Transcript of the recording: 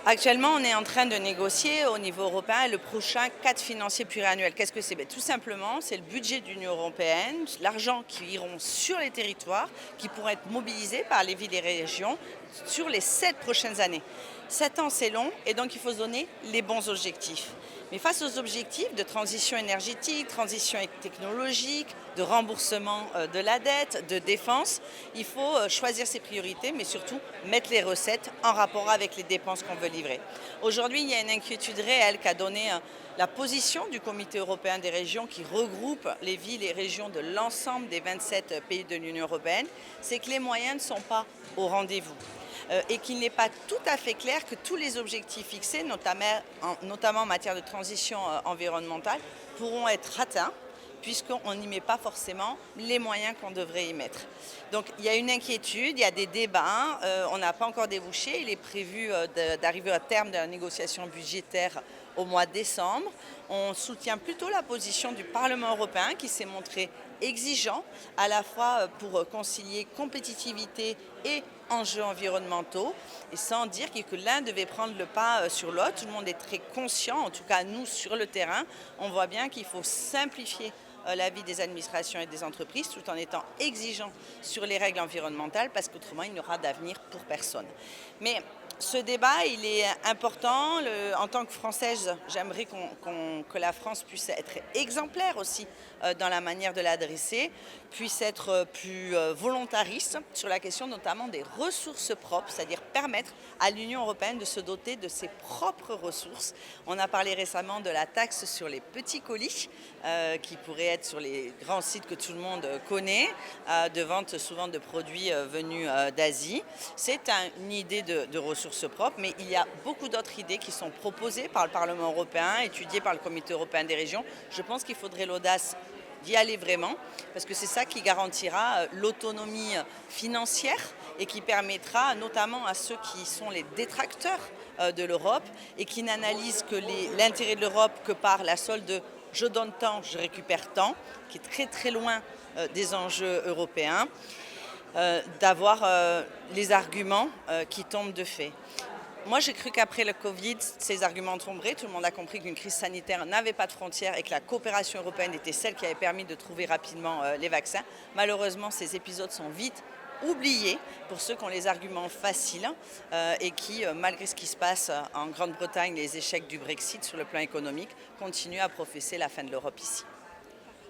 Actuellement, on est en train de négocier au niveau européen le prochain cadre financier pluriannuel. Qu'est-ce que c'est? Tout simplement, c'est le budget de l'Union européenne, l'argent qui iront sur les territoires, qui pourront être mobilisés par les villes et régions sur les 7 prochaines années. 7 ans, c'est long et donc il faut se donner les bons objectifs. Mais face aux objectifs de transition énergétique, transition technologique, de remboursement de la dette, de défense, il faut choisir ses priorités, mais surtout mettre les recettes en rapport avec les dépenses qu'on veut livrer. Aujourd'hui, il y a une inquiétude réelle qu'a donnée la position du Comité européen des régions qui regroupe les villes et régions de l'ensemble des 27 pays de l'Union européenne, c'est que les moyens ne sont pas au rendez-vous. Et qu'il n'est pas tout à fait clair que tous les objectifs fixés, notamment en matière de transition environnementale, pourront être atteints puisqu'on n'y met pas forcément les moyens qu'on devrait y mettre. Donc il y a une inquiétude, il y a des débats, on n'a pas encore débouché, il est prévu d'arriver à terme de la négociation budgétaire au mois de décembre. On soutient plutôt la position du Parlement européen qui s'est montré exigeant à la fois pour concilier compétitivité et enjeux environnementaux, et sans dire que l'un devait prendre le pas sur l'autre. Tout le monde est très conscient, en tout cas nous sur le terrain, on voit bien qu'il faut simplifier la vie des administrations et des entreprises tout en étant exigeant sur les règles environnementales parce qu'autrement il n'y aura d'avenir pour personne. Mais ce débat, il est important. En tant que Française, j'aimerais que la France puisse être exemplaire aussi dans la manière de l'adresser, puisse être plus volontariste sur la question notamment des ressources propres, c'est-à-dire permettre à l'Union européenne de se doter de ses propres ressources. On a parlé récemment de la taxe sur les petits colis, qui pourrait être sur les grands sites que tout le monde connaît, de vente souvent de produits venus d'Asie. C'est une idée de ressources propres, mais il y a beaucoup d'autres idées qui sont proposées par le Parlement européen, étudiées par le Comité européen des régions. Je pense qu'il faudrait l'audace d'y aller vraiment, parce que c'est ça qui garantira l'autonomie financière et qui permettra notamment à ceux qui sont les détracteurs de l'Europe et qui n'analysent que l'intérêt de l'Europe que par la solde je donne tant, je récupère tant, qui est très très loin des enjeux européens, d'avoir les arguments qui tombent de fait. Moi, j'ai cru qu'après le Covid, ces arguments tomberaient. Tout le monde a compris qu'une crise sanitaire n'avait pas de frontières et que la coopération européenne était celle qui avait permis de trouver rapidement les vaccins. Malheureusement, ces épisodes sont vite oubliés pour ceux qui ont les arguments faciles et qui, malgré ce qui se passe en Grande-Bretagne, les échecs du Brexit sur le plan économique, continuent à professer la fin de l'Europe ici.